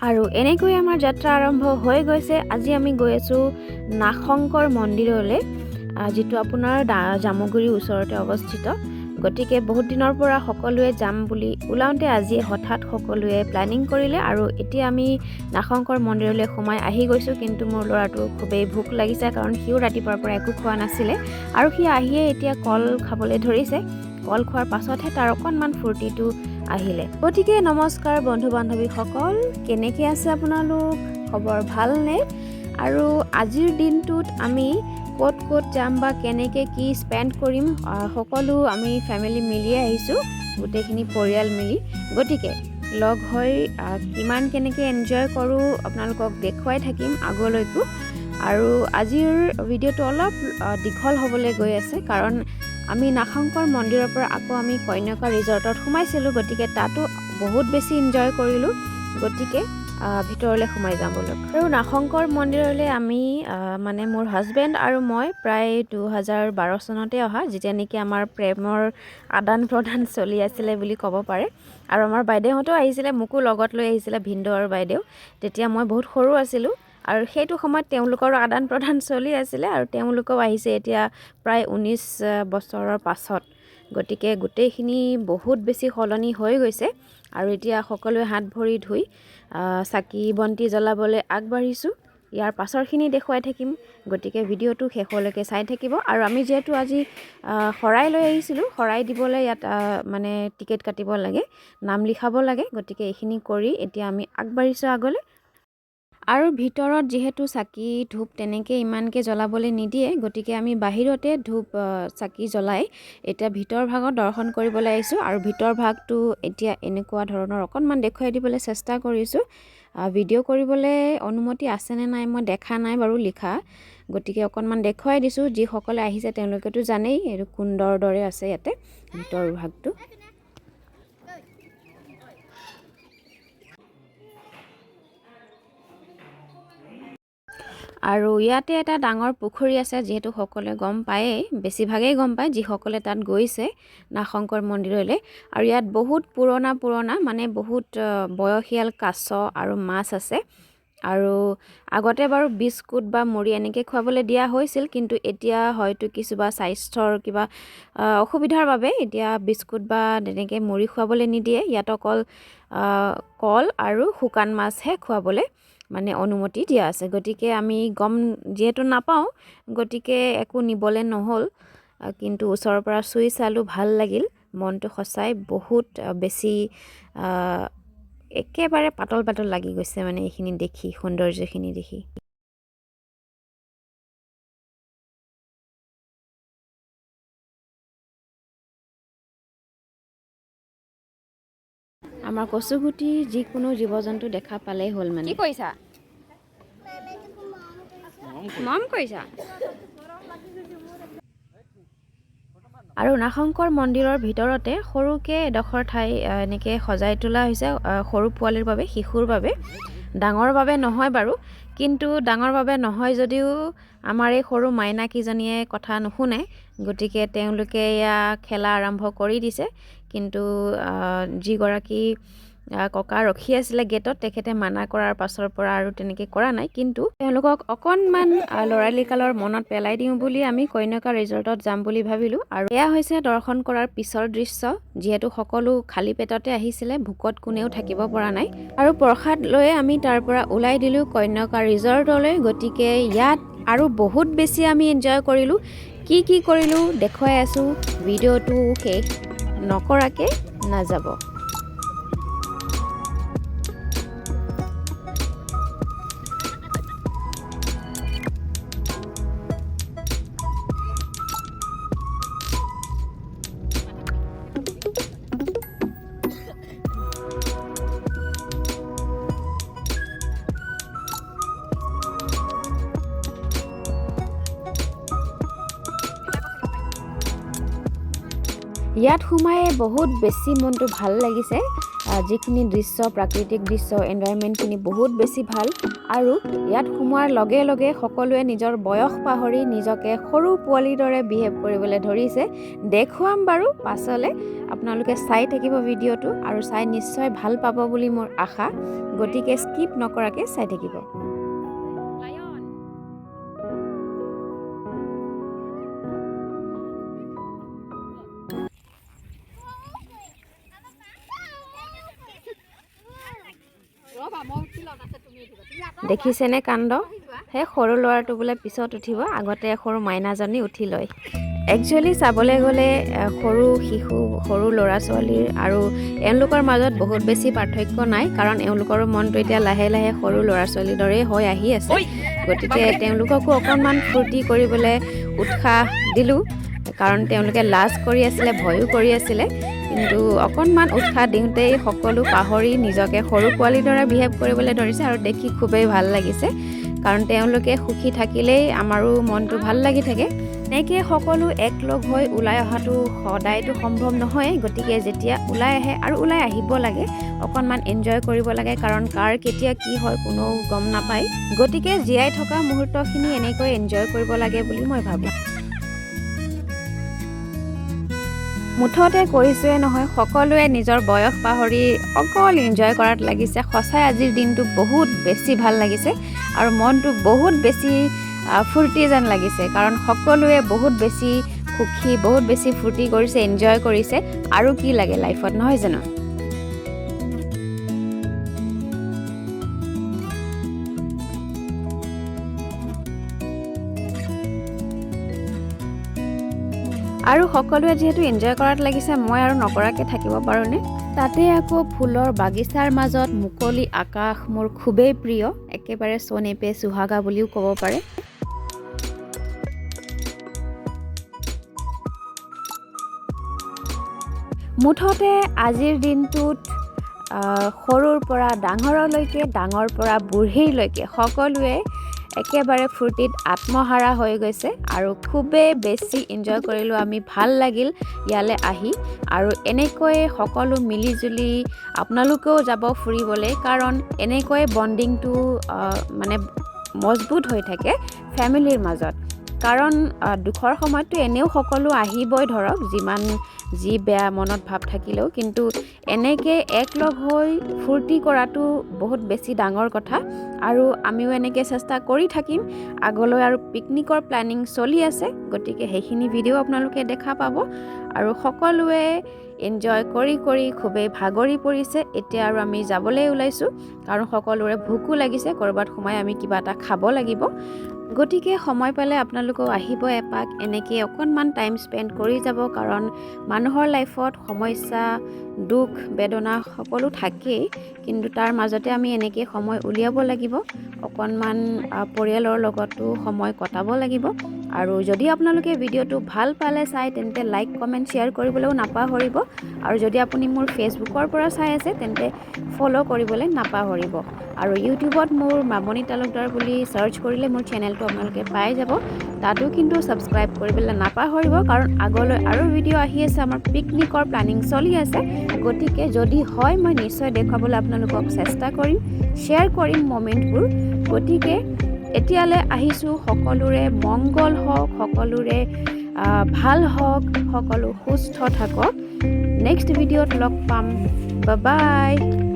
আৰু এনেকৈ আমাৰ যাত্ৰা আৰম্ভ হৈ গৈছে। আজি আমি গৈ আছো নাগশংকৰ মন্দিৰলৈ, যিটো আপোনাৰ জামুগুৰিৰ ওচৰতে অৱস্থিত। গতিকে বহুত দিনৰ পৰা সকলোৱে যাম বুলি ওলাওঁতে আজি হঠাৎ সকলোৱে প্লেনিং কৰিলে আৰু এতিয়া আমি নাগশংকৰ মন্দিৰলৈ সোমাই আহি গৈছোঁ। কিন্তু মোৰ ল'ৰাটো খুবেই ভোক লাগিছে, কাৰণ সিও ৰাতিপুৱাৰ পৰা একো খোৱা নাছিলে আৰু সি আহিয়ে এতিয়া কল খাবলৈ ধৰিছে। কল খোৱাৰ পাছতহে তাৰ অকণমান ফূৰ্তিটো আহিলে। গতিকে নমস্কাৰ বন্ধু বান্ধৱীসকল, কেনেকৈ আছে আপোনালোক? খবৰ ভালনে? আৰু আজিৰ দিনটোত আমি ক'ত ক'ত যাম বা কেনেকৈ কি স্পেণ্ড কৰিম, সকলো আমি ফেমিলি মিলিয়ে আহিছোঁ, গোটেইখিনি পৰিয়াল মিলি। গতিকে লগ হৈ কিমান কেনেকৈ এনজয় কৰোঁ আপোনালোকক দেখুৱাই থাকিম আগলৈকো। আৰু আজিৰ ভিডিঅ'টো অলপ দীঘল হ'বলৈ গৈ আছে, কাৰণ আমি নাগশংকৰ মন্দিৰৰ পৰা আকৌ আমি কন্যকা ৰিজৰ্টত সোমাইছিলোঁ। গতিকে তাতো বহুত বেছি এনজয় কৰিলোঁ। গতিকে ভিতৰলৈ সোমাই যাম বলক। আৰু নাগশংকৰ মন্দিৰলৈ আমি মানে মোৰ হাজবেণ্ড আৰু মই প্ৰায় 2012 চনতে অহা, যেতিয়া নেকি আমাৰ প্ৰেমৰ আদান প্ৰদান চলি আছিলে বুলি ক'ব পাৰে। আৰু আমাৰ বাইদেউহঁতেও আহিছিলে, মোকো লগত লৈ আহিছিলে, ভিনদেউ আৰু বাইদেউ। তেতিয়া মই বহুত সৰু আছিলোঁ আৰু সেইটো সময়ত তেওঁলোকৰো আদান প্ৰদান চলি আছিলে আৰু তেওঁলোকেও আহিছে এতিয়া প্ৰায় 19 বছৰৰ পাছত। গতিকে গোটেইখিনি বহুত বেছি সলনি হৈ গৈছে আৰু এতিয়া সকলোৱে হাত ভৰি ধুই চাকি বন্তি জ্বলাবলৈ আগবাঢ়িছোঁ। ইয়াৰ পাছৰখিনি দেখুৱাই থাকিম, গতিকে ভিডিঅ'টো শেষলৈকে চাই থাকিব। আৰু আমি যিহেতু আজি শৰাই লৈ আহিছিলোঁ, শৰাই দিবলৈ ইয়াত মানে টিকেট কাটিব লাগে, নাম লিখাব লাগে। গতিকে এইখিনি কৰি এতিয়া আমি আগবাঢ়িছোঁ আগলৈ। আৰু ভিতৰত যিহেতু চাকি ধূপ তেনেকৈ ইমানকৈ জ্বলাবলৈ নিদিয়ে, গতিকে আমি বাহিৰতে ধূপ চাকি জ্বলাই এতিয়া ভিতৰ ভাগত দৰ্শন কৰিবলৈ আহিছোঁ। আৰু ভিতৰ ভাগটো এতিয়া এনেকুৱা ধৰণৰ অকণমান দেখুৱাই দিবলৈ চেষ্টা কৰিছোঁ। ভিডিঅ' কৰিবলৈ অনুমতি আছেনে নাই মই দেখা নাই বাৰু লিখা, গতিকে অকণমান দেখুৱাই দিছোঁ। যিসকলে আহিছে তেওঁলোকেতো জানেই এইটো কুণ্ডৰ দৰে আছে ইয়াতে ভিতৰ ভাগটো। আৰু ইয়াতে এটা ডাঙৰ পুখুৰী আছে, যিহেতু সকলোৱে গম পায়েই, বেছিভাগেই গম পায় যিসকলে তাত গৈছে নাগশংকৰ মন্দিৰলৈ। আৰু ইয়াত বহুত পুৰণা মানে বহুত বয়সীয়াল কাছ আৰু মাছ আছে। আৰু আগতে বাৰু বিস্কুট বা মুড়ি এনেকৈ খুৱাবলৈ দিয়া হৈছিল, কিন্তু এতিয়া হয়তো কিবা স্বাস্থ্যৰ কিবা অসুবিধাৰ বাবে এতিয়া বিস্কুট বা তেনেকৈ মুড়ি খুৱাবলৈ নিদিয়ে। ইয়াত অকল কল আৰু শুকান মাছহে খুৱাবলৈ মানে অনুমতি দিয়া আছে। গতিকে আমি যিহেতু নাপাওঁ, গতিকে একো নিবলৈ নহ'ল। কিন্তু ওচৰৰ পৰা চুই চালোঁ, ভাল লাগিল, মনটো সঁচাই বহুত বেছি একেবাৰে পাতল লাগি গৈছে মানে এইখিনি দেখি, সৌন্দৰ্যখিনি দেখি। আমাৰ কচুগুটি যিকোনো জীৱ জন্তু দেখা পালেই হ'ল মানে। কি কৰিছা? মম কৰিছা? আৰু নাগশংকৰ মন্দিৰৰ ভিতৰতে সৰুকৈ এডোখৰ ঠাই এনেকৈ সজাই তোলা হৈছে সৰু পোৱালীৰ বাবে, শিশুৰ বাবে। ডাঙৰ বাবে নহয় বাৰু, কিন্তু ডাঙৰ বাবে নহয় যদিও আমাৰ এই সৰু মাইনাকেইজনীয়ে কথা নুশুনে। গতিকে তেওঁলোকে এয়া খেলা আৰম্ভ কৰি দিছে। কিন্তু যিগৰাকী ককা ৰখি আছিলে গেটত, তেখেতে মানা কৰাৰ পাছৰ পৰা আৰু তেনেকৈ কৰা নাই। কিন্তু তেওঁলোকক অকণমান ল'ৰালিকালৰ মনত পেলাই দিওঁ বুলি আমি কন্যকা ৰিজৰ্টত যাম বুলি ভাবিলোঁ। আৰু এয়া হৈছে দৰ্শন কৰাৰ পিছৰ দৃশ্য। যিহেতু সকলো খালী পেটতে আহিছিলে, ভোকত কোনেও থাকিব পৰা নাই। আৰু প্ৰসাদ লৈ আমি তাৰ পৰা ওলাই দিলোঁ কন্যকা ৰিজৰ্টলৈ। গতিকে ইয়াত আৰু বহুত বেছি আমি এনজয় কৰিলোঁ। কি কৰিলোঁ দেখুৱাই আছোঁ, ভিডিঅ'টো শেষ নকৰাকৈ নাযাব। ইয়াত সোমাই বহুত বেছি মনটো ভাল লাগিছে। যিখিনি দৃশ্য প্ৰাকৃতিক দৃশ্য এনভাইৰনমেণ্টখিনি বহুত বেছি ভাল আৰু ইয়াত সোমোৱাৰ লগে লগে সকলোৱে নিজৰ বয়স পাহৰি নিজকে সৰু পোৱালিৰ দৰে বিহেভ কৰিবলৈ ধৰিছে দেখুৱাম বাৰু পাছলে আপোনালোকে চাই থাকিব ভিডিঅ'টো আৰু চাই নিশ্চয় ভাল পাব বুলি মোৰ আশা গতিকে স্কিপ নকৰাকৈ চাই থাকিব দেখিছেনে কাণ্ড সেই সৰু ল'ৰাটো বোলে পিছত উঠিব আগতে সৰু মাইনাজনী উঠি লয় একচুৱেলি চাবলৈ গ'লে সৰু শিশু সৰু ল'ৰা ছোৱালীৰ আৰু এওঁলোকৰ মাজত বহুত বেছি পাৰ্থক্য নাই কাৰণ এওঁলোকৰো মনটো এতিয়া লাহে লাহে সৰু ল'ৰা ছোৱালীৰ দৰেই হৈ আহি আছে গতিকে তেওঁলোককো অকণমান ফূৰ্তি কৰিবলৈ উৎসাহ দিলোঁ কাৰণ তেওঁলোকে লাজ কৰি আছিলে ভয়ো কৰি আছিলে কিন্তু অকণমান উৎসাহ দিওঁতেই সকলো পাহৰি নিজকে সৰু পোৱালিৰ দৰে বিহেভ কৰিবলৈ ধৰিছে আৰু দেখি খুবেই ভাল লাগিছে কাৰণ তেওঁলোকে সুখী থাকিলেই আমাৰো মনটো ভাল লাগি থাকে এনেকৈ সকলো একলগ হৈ ওলাই অহাটো সদায়তো সম্ভৱ নহয় গতিকে যেতিয়া ওলাই আহে আৰু ওলাই আহিব লাগে অকণমান এনজয় কৰিব লাগে কাৰণ কাৰ কেতিয়া কি হয় কোনেও গম নাপায় গতিকে জীয়াই থকা মুহূৰ্তখিনি এনেকৈ এনজয় কৰিব লাগে বুলি মই ভাবোঁ মুঠতে কৈছোৱে নহয় সকলোৱে নিজৰ বয়স পাহৰি অকল এনজয় কৰাত লাগিছে সঁচাই আজিৰ দিনটো বহুত বেছি ভাল লাগিছে আৰু মনটো বহুত বেছি ফূৰ্তি যেন লাগিছে কাৰণ সকলোৱে বহুত বেছি সুখী বহুত বেছি ফূৰ্তি কৰিছে এনজয় কৰিছে আৰু কি লাগে লাইফত নহয় জানো আৰু সকলোৱে যিহেতু এনজয় কৰাত লাগিছে মই আৰু নকৰাকৈ থাকিব পাৰোঁনে তাতে আকৌ ফুলৰ বাগিচাৰ মাজত মুকলি আকাশ মোৰ খুবেই প্ৰিয় একেবাৰে সোণেপে সুহাগা বুলিও ক'ব পাৰে মুঠতে আজিৰ দিনটোত সৰুৰ পৰা ডাঙৰলৈকে ডাঙৰ পৰা বুঢ়ীলৈকে সকলোৱে একেবাৰে ফূৰ্তিত আত্মহাৰা হৈ গৈছে আৰু খুবেই বেছি এনজয় কৰিলোঁ আমি ভাল লাগিল ইয়ালৈ আহি আৰু এনেকৈ সকলো মিলিজুলি আপোনালোকেও যাব ফুৰিবলৈ কাৰণ এনেকৈ বণ্ডিংটো মানে মজবুত হৈ থাকে ফেমিলিৰ মাজত কাৰণ দুখৰ সময়ততো এনেও সকলো আহিবই ধৰক যিমান যি বেয়া মনত ভাৱ থাকিলেও কিন্তু এনেকৈ একলগ হৈ ফূৰ্তি কৰাটো বহুত বেছি ডাঙৰ কথা আৰু আমিও এনেকৈ চেষ্টা কৰি থাকিম আগলৈ আৰু পিকনিকৰ প্লেনিং চলি আছে গতিকে সেইখিনি ভিডিঅ' আপোনালোকে দেখা পাব আৰু সকলোৱে এনজয় কৰি কৰি খুবেই ভাগৰি পৰিছে এতিয়া আৰু আমি যাবলৈ ওলাইছোঁ কাৰণ সকলোৰে ভোকো লাগিছে ক'ৰবাত সোমাই আমি কিবা এটা খাব লাগিব গতিকে সময় পালে আপোনালোকেও আহিব এপাক এনেকৈ অকণমান টাইম স্পেণ্ড কৰি যাব কাৰণ মানুহৰ লাইফত সমস্যা দুখ বেদনা সকলো থাকেই কিন্তু তাৰ মাজতে আমি এনেকৈ সময় উলিয়াব লাগিব অকণমান পৰিয়ালৰ লগতো সময় কটাব লাগিব আৰু যদি আপোনালোকে ভিডিঅ'টো ভাল পালে চাই তেন্তে লাইক কমেণ্ট শ্বেয়াৰ কৰিবলৈও নাপাহৰিব আৰু যদি আপুনি মোৰ ফেচবুকৰ পৰা চাই আছে তেন্তে ফ'ল' কৰিবলৈ নাপাহৰিব আৰু ইউটিউবত মোৰ মামনি তালুকদাৰ বুলি চাৰ্চ কৰিলে মোৰ চেনেলটো আপোনালোকে পাই যাব তাতো কিন্তু ছাবস্ক্ৰাইব কৰিবলৈ নাপাহৰিব কাৰণ আগলৈ আৰু ভিডিঅ' আহি আছে আমাৰ পিকনিকৰ প্লেনিং চলি আছে গতিকে যদি হয় মই নিশ্চয় দেখুৱাবলৈ আপোনালোকক চেষ্টা কৰিম শ্বেয়াৰ কৰিম মমেণ্টবোৰ গতিকে এতিয়ালৈ আহিছোঁ সকলোৰে মংগল হওক সকলোৰে ভাল হওক সকলো সুস্থ থাকক নেক্সট ভিডিঅ'ত লগ পাম বাই বাই